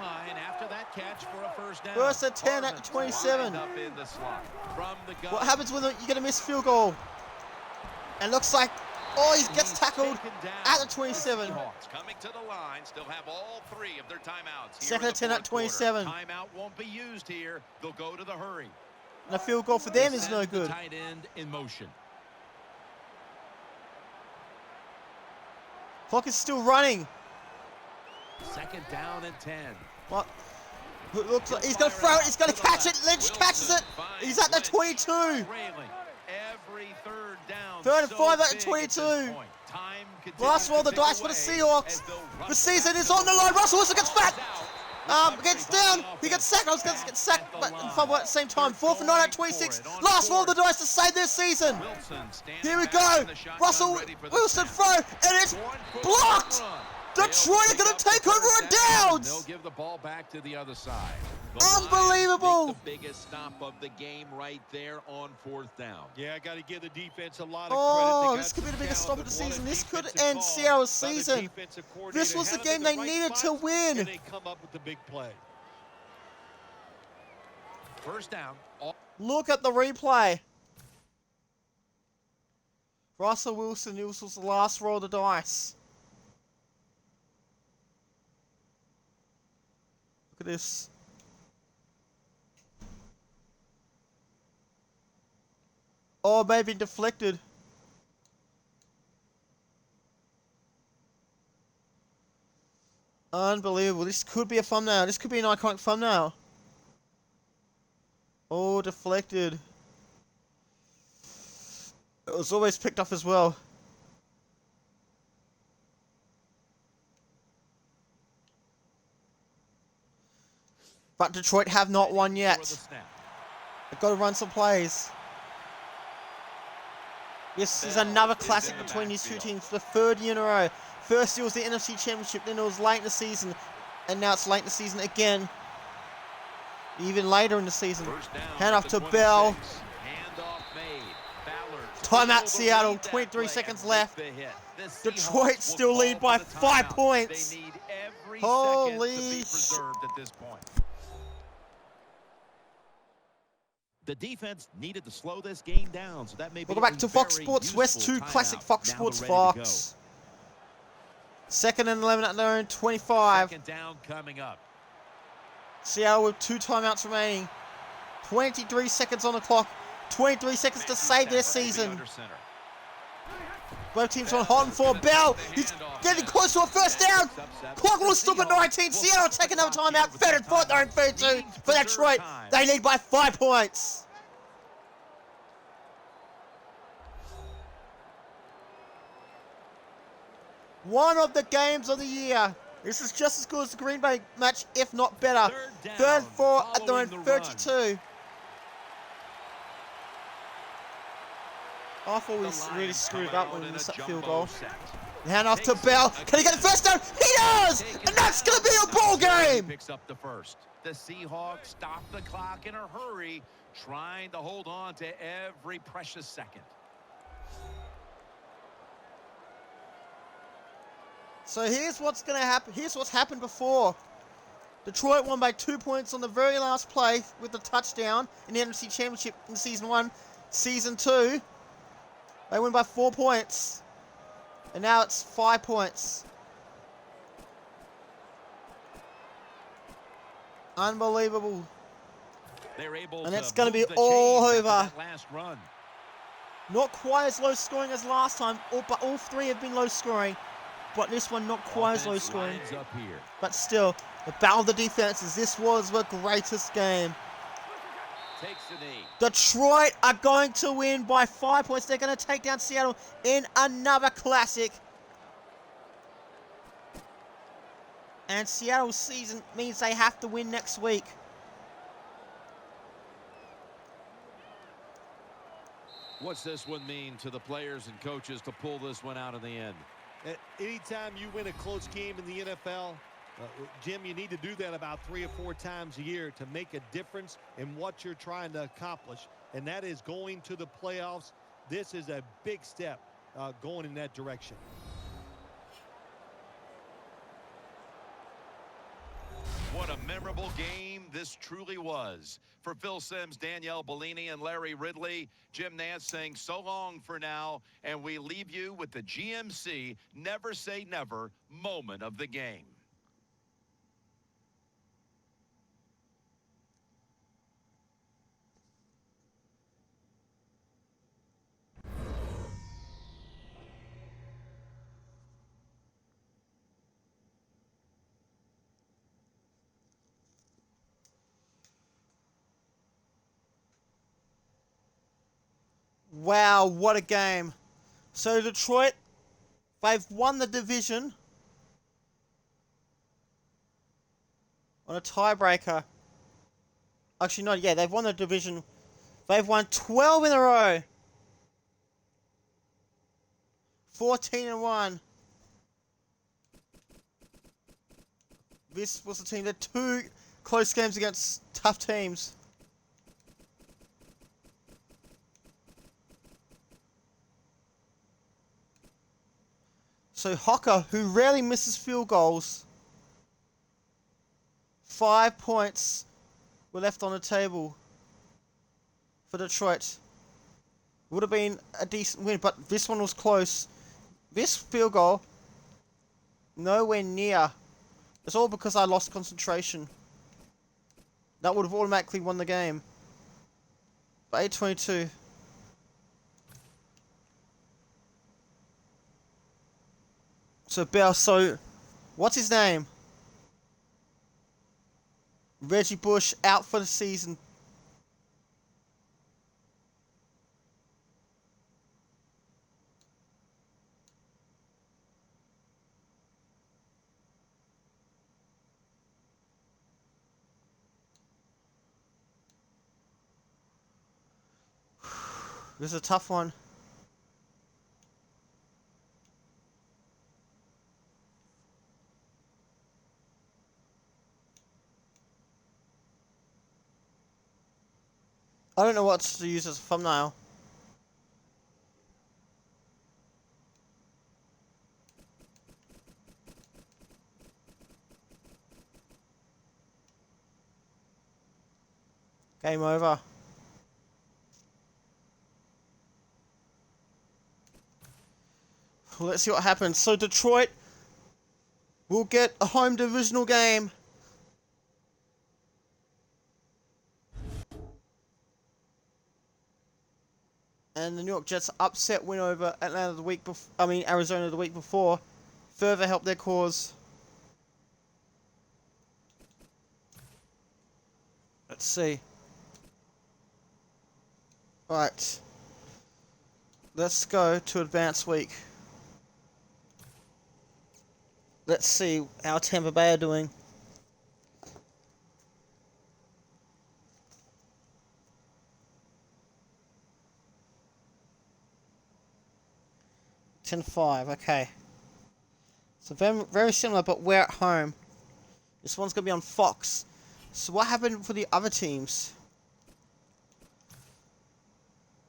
First and 10 at the 27. What happens when you get a missed field goal? And looks like, oh, he gets tackled at the 27. Coming to the line, still have all 3 of their timeouts. Second and 10 at 27. Timeout won't be used here. They'll go to the hurry. And a field goal for them is no good. Tight end in motion. Clock is still running. Second down and 10. What? It looks like he's going to throw it. He's going to catch it. Lynch catches it. He's at the 22. Every third down. 3rd and 5 at the 22. Last roll of the dice for the Seahawks. The season is on the line. Russell Wilson gets back. Gets down. He gets sacked. I was going to get sacked, but fumble at the same time. 4th and 9 at 26. Last roll of the dice to save their season. Here we go. Russell Wilson throw, and it's blocked. Detroit are going to take over on downs. They'll give the ball back to the other side. Unbelievable. The biggest stop of the game right there on 4th down. Yeah, I got to give the defense a lot of Oh, credit. this could be the biggest stop of the season. This could end Seattle's season. This was the game they needed to win. And they come up with the big play. First down. Look at the replay. Russell Wilson, this was the last roll of the dice. Look at this. Oh, it may have been deflected. Unbelievable. This could be a thumbnail. This could be an iconic thumbnail. Oh, deflected. It was always picked up as well. But Detroit have not won yet. They've got to run some plays. This is another classic between these two teams for the third year in a row. First it was the NFC Championship, then it was late in the season, and now it's late in the season again. Even later in the season. Hand off to Bell. Timeout Seattle, 23 seconds left. Detroit still lead by 5 points. Holy shit. The defense needed to slow this game down, so that may be Welcome back to Fox Sports West 2 Classic Fox Sports Fox. Second and 11 at their own 25. Second down coming up. Seattle with 2 timeouts remaining. 23 seconds on the clock. 23 seconds to save their season. Both teams on hot and for Bell. He's getting close to a first down. Clock will stop at 19. Seattle taking another timeout. Third and fourth, they're in 32 for Detroit. They lead by 5 points. One of the games of the year. This is just as good as the Green Bay match, if not better. Third and 4 at their own 32. I thought we really screwed up when we missed that field goal. Hand off to Bell. Can he get the first down? He does! And that's going to be a ball game! Picks up the first. The Seahawks stop the clock in a hurry, trying to hold on to every precious second. So here's what's going to happen. Here's what's happened before. Detroit won by 2 points on the very last play with a touchdown in the NFC Championship in Season 1. Season 2, they win by 4 points. And now it's 5 points. Unbelievable. And it's going to be all over. Not quite as low scoring as last time, but all 3 have been low scoring. But this one not quite as low scoring. But still, the battle of the defenses. This was the greatest game. Detroit are going to win by 5 points. They're going to take down Seattle in another classic. And Seattle's season means they have to win next week. What's this one mean to the players and coaches to pull this one out in the end? Anytime you win a close game in the NFL, Jim, you need to do that about 3 or 4 times a year to make a difference in what you're trying to accomplish, and that is going to the playoffs. This is a big step going in that direction. What a memorable game this truly was. For Phil Simms, Danielle Bellini, and Larry Ridley, Jim Nance saying so long for now, and we leave you with the GMC Never Say Never moment of the game. Wow, what a game. So Detroit, they've won the division on a tiebreaker. Actually, no, yeah, they've won the division. They've won 12 in a row. 14-1. This was the team that 2 close games against tough teams. So Hocker, who rarely misses field goals, 5 points were left on the table for Detroit. Would have been a decent win, but this one was close. This field goal, nowhere near. It's all because I lost concentration. That would have automatically won the game. But 8-22. So Bell, so what's his name? Reggie Bush out for the season. This is a tough one. I don't know what to use as a thumbnail. Game over. Let's see what happens. So Detroit will get a home divisional game. And the New York Jets upset win over Atlanta the week before. Arizona the week before. Further help their cause. Let's see. Right. Let's go to advanced week. Let's see how Tampa Bay are doing. $10-5, okay. So very, very similar, but we're at home. This one's going to be on Fox. So what happened for the other teams?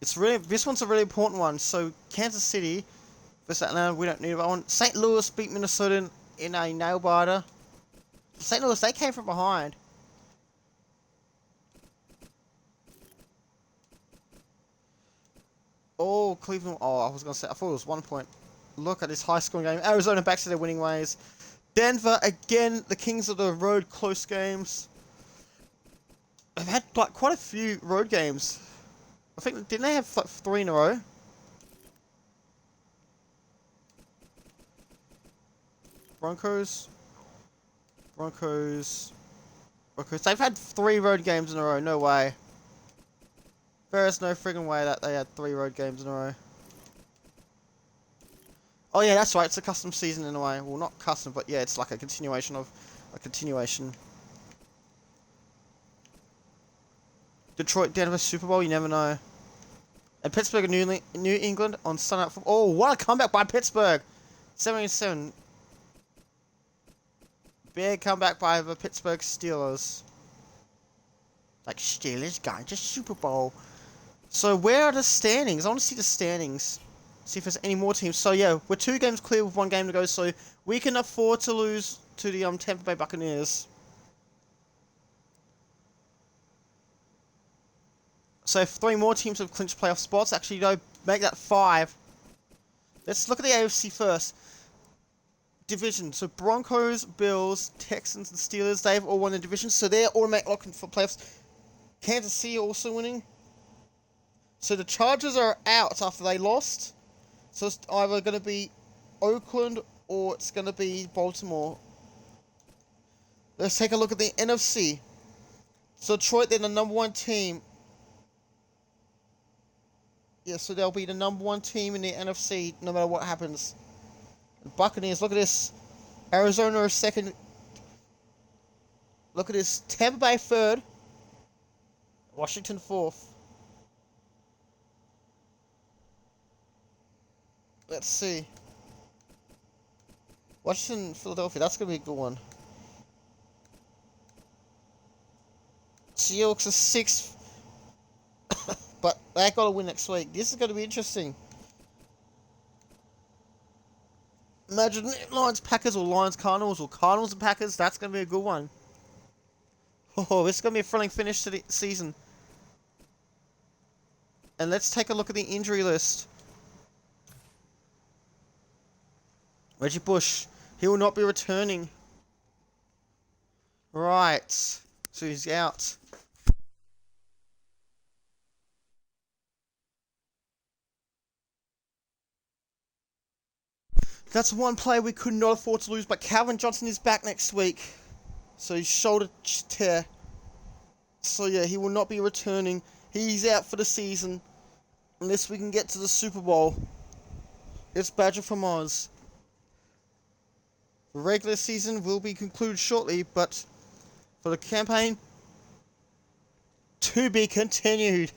This one's a really important one. So Kansas City versus Atlanta, we don't need that one. St. Louis beat Minnesota in a nail biter. St. Louis, they came from behind. Oh, Cleveland. Oh, I thought it was 1 point. Look at this high scoring game. Arizona back to their winning ways. Denver, again, the kings of the road close games. They've had like quite a few road games. I think, didn't they have like 3 in a row? Broncos. They've had 3 road games in a row. No way. There is no friggin' way that they had 3 road games in a row. Oh yeah, that's right. It's a custom season in a way. Well, not custom, but yeah, it's like a continuation of a continuation. Detroit, Denver, Super Bowl. You never know. And Pittsburgh and New England on Sunday Night Football. Oh, what a comeback by Pittsburgh! 7-7. Big comeback by the Pittsburgh Steelers. Like Steelers going to Super Bowl. So where are the standings? I want to see the standings. See if there's any more teams. So yeah, we're 2 games clear with 1 game to go. So we can afford to lose to the Tampa Bay Buccaneers. So if 3 more teams have clinched playoff spots, actually though, make that 5. Let's look at the AFC first. Division. So Broncos, Bills, Texans, and Steelers, they've all won the division. So they're automatic locking for playoffs. Kansas City also winning. So the Chargers are out after they lost. So it's either going to be Oakland or it's going to be Baltimore. Let's take a look at the NFC. So Detroit, they're the #1 team. Yeah, so they'll be the #1 team in the NFC no matter what happens. The Buccaneers, look at this. Arizona is 2nd. Look at this. Tampa Bay 3rd. Washington 4th. Let's see. Washington, Philadelphia, that's going to be a good one. Seahawks are 6th. But they got to win next week. This is going to be interesting. Imagine Lions Packers or Lions Cardinals or Cardinals and Packers. That's going to be a good one. Oh, this is going to be a thrilling finish to the season. And let's take a look at the injury list. Reggie Bush. He will not be returning. Right. So he's out. That's one player we could not afford to lose, but Calvin Johnson is back next week. So his shoulder tear. So yeah, he will not be returning. He's out for the season. Unless we can get to the Super Bowl. It's Badger from Oz. The regular season will be concluded shortly, but for the campaign, to be continued.